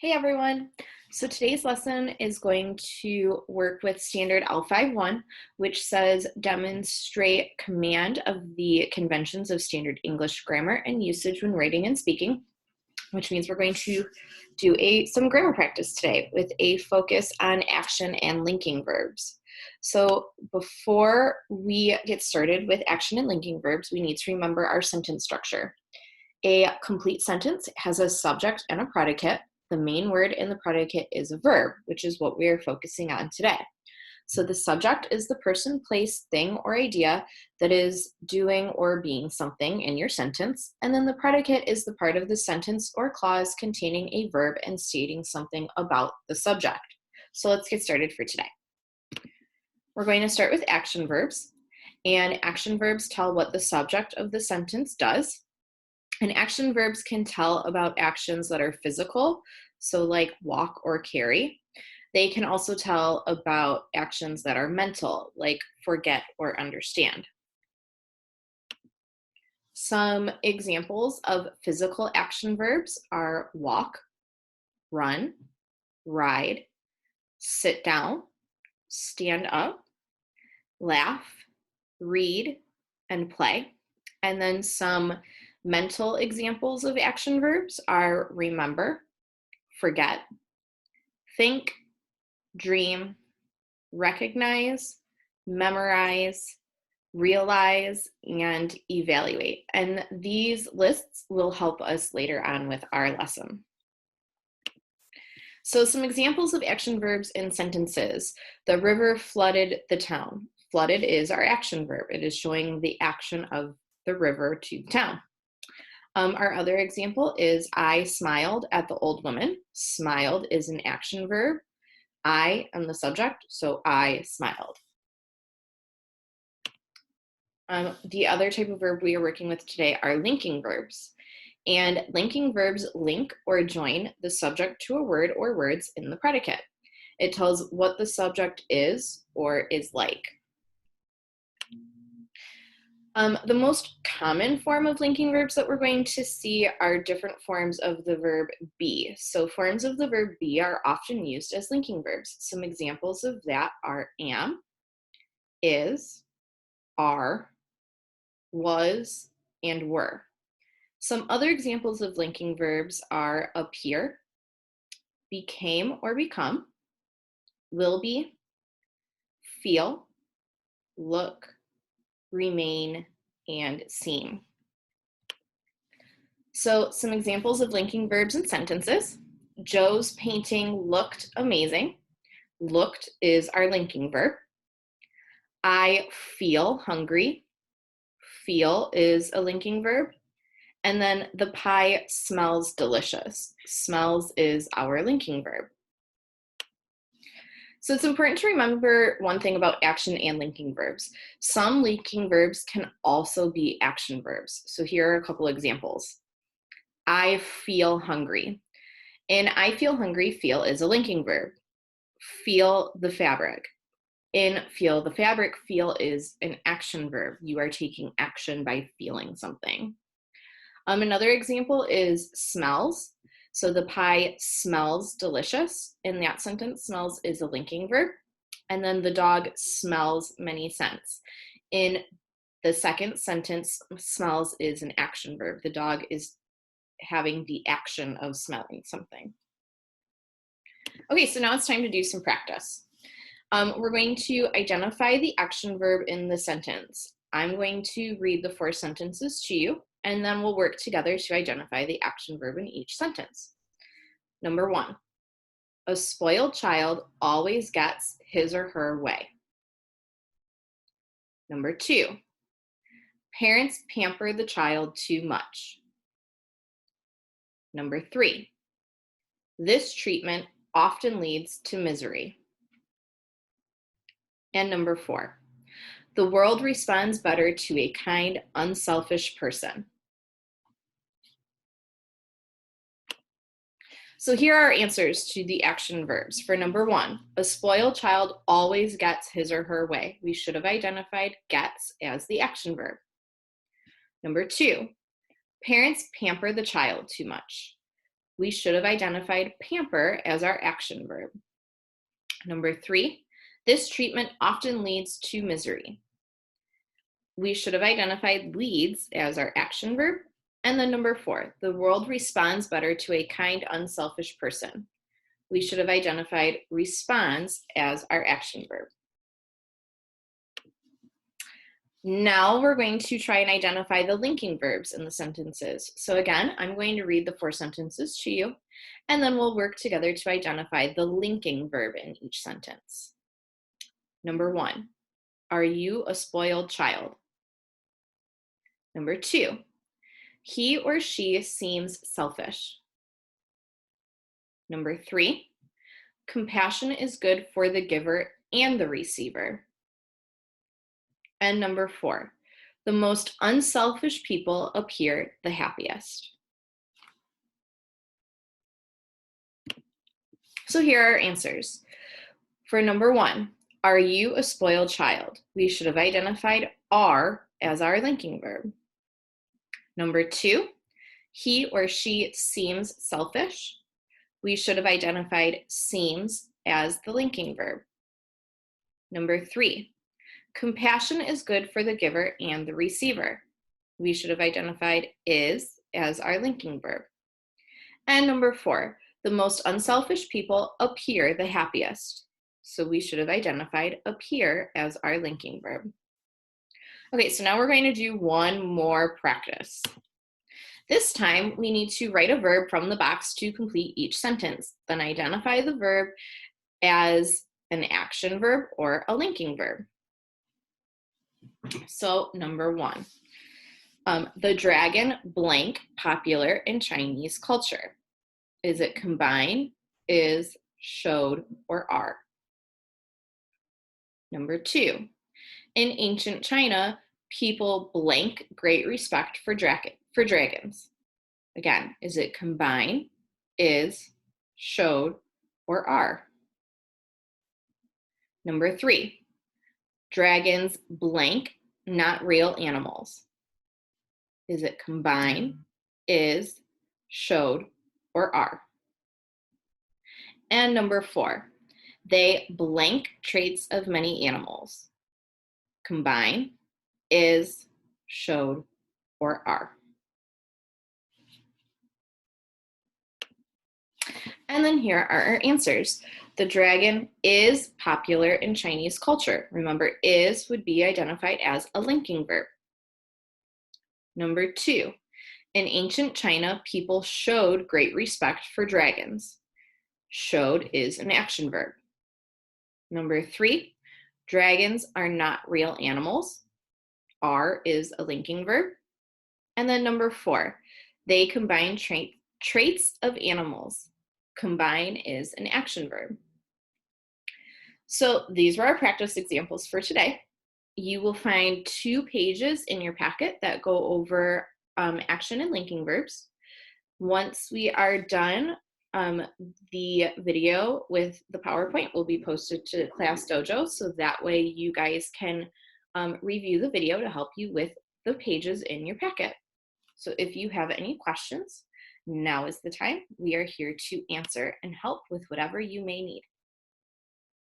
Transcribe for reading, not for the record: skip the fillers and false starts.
Hey everyone! So today's lesson is going to work with standard L51, which says demonstrate command of the conventions of standard English grammar and usage when writing and speaking, which means we're going to do some grammar practice today with a focus on action and linking verbs. So before we get started with action and linking verbs, we need to remember our sentence structure. A complete sentence has a subject and a predicate. The main word in the predicate is a verb, which is what we are focusing on today. So the subject is the person, place, thing, or idea that is doing or being something in your sentence, and then the predicate is the part of the sentence or clause containing a verb and stating something about the subject. So let's get started for today. We're going to start with action verbs, and action verbs tell what the subject of the sentence does. And action verbs can tell about actions that are physical, so like walk or carry. They can also tell about actions that are mental, like forget or understand. Some examples of physical action verbs are walk, run, ride, sit down, stand up, laugh, read, and play. And then some mental examples of action verbs are remember, forget, think, dream, recognize, memorize, realize, and evaluate. And these lists will help us later on with our lesson. So some examples of action verbs in sentences. The river flooded the town. Flooded is our action verb. It is showing the action of the river to the town. Our other example is I smiled at the old woman. Smiled is an action verb. I am the subject, so I smiled. The other type of verb we are working with today are linking verbs. And linking verbs link or join the subject to a word or words in the predicate. It tells what the subject is or is like. The most common form of linking verbs that we're going to see are different forms of the verb be. So forms of the verb be are often used as linking verbs. Some examples of that are am, is, are, was, and were. Some other examples of linking verbs are appear, became or become, will be, feel, look, remain, and seem. So some examples of linking verbs in sentences. Joe's painting looked amazing. Looked is our linking verb. I feel hungry. Feel is a linking verb. And then the pie smells delicious. Smells is our linking verb. So it's important to remember one thing about action and linking verbs. Some linking verbs can also be action verbs. So here are a couple examples. I feel hungry. In I feel hungry, feel is a linking verb. Feel the fabric. In feel the fabric, feel is an action verb. You are taking action by feeling something. Another example is smells. So the pie smells delicious. In that sentence, smells is a linking verb. And then the dog smells many scents. In the second sentence, smells is an action verb. The dog is having the action of smelling something. Okay, so now it's time to do some practice. We're going to identify the action verb in the sentence. I'm going to read the 4 sentences to you, and then we'll work together to identify the action verb in each sentence. Number 1, a spoiled child always gets his or her way. Number 2, parents pamper the child too much. Number 3, this treatment often leads to misery. And number 4, the world responds better to a kind, unselfish person. So here are answers to the action verbs. For number 1, a spoiled child always gets his or her way. We should have identified gets as the action verb. Number 2, parents pamper the child too much. We should have identified pamper as our action verb. Number 3, this treatment often leads to misery. We should have identified leads as our action verb. And then number 4, the world responds better to a kind, unselfish person. We should have identified responds as our action verb. Now we're going to try and identify the linking verbs in the sentences. So again, I'm going to read the 4 sentences to you, and then we'll work together to identify the linking verb in each sentence. Number 1, are you a spoiled child? Number 2, he or she seems selfish. Number 3, compassion is good for the giver and the receiver. And number 4, the most unselfish people appear the happiest. So here are our answers. For number 1, are you a spoiled child? We should have identified are as our linking verb. Number 2, he or she seems selfish. We should have identified seems as the linking verb. Number 3, compassion is good for the giver and the receiver. We should have identified is as our linking verb. And number 4, the most unselfish people appear the happiest. So we should have identified appear as our linking verb. Okay, so now we're going to do one more practice. This time, we need to write a verb from the box to complete each sentence, then identify the verb as an action verb or a linking verb. So number 1, the dragon blank popular in Chinese culture. Is it combine, is, showed, or are? Number 2, in ancient China, people blank great respect for dragons. Again, is it combine, is, showed, or are? Number 3, dragons blank not real animals. Is it combine, is, showed, or are? And number 4, they blank traits of many animals. Combine, is, showed, or are. And then here are our answers. The dragon is popular in Chinese culture. Remember, is would be identified as a linking verb. Number 2, in ancient China, people showed great respect for dragons. Showed is an action verb. Number 3, dragons are not real animals. Are is a linking verb. And then number 4, they combine traits of animals. Combine is an action verb. So these were our practice examples for today. You will find 2 pages in your packet that go over action and linking verbs. Once we are done, the video with the PowerPoint will be posted to Class Dojo, so that way you guys can review the video to help you with the pages in your packet. So if you have any questions, now is the time. We are here to answer and help with whatever you may need.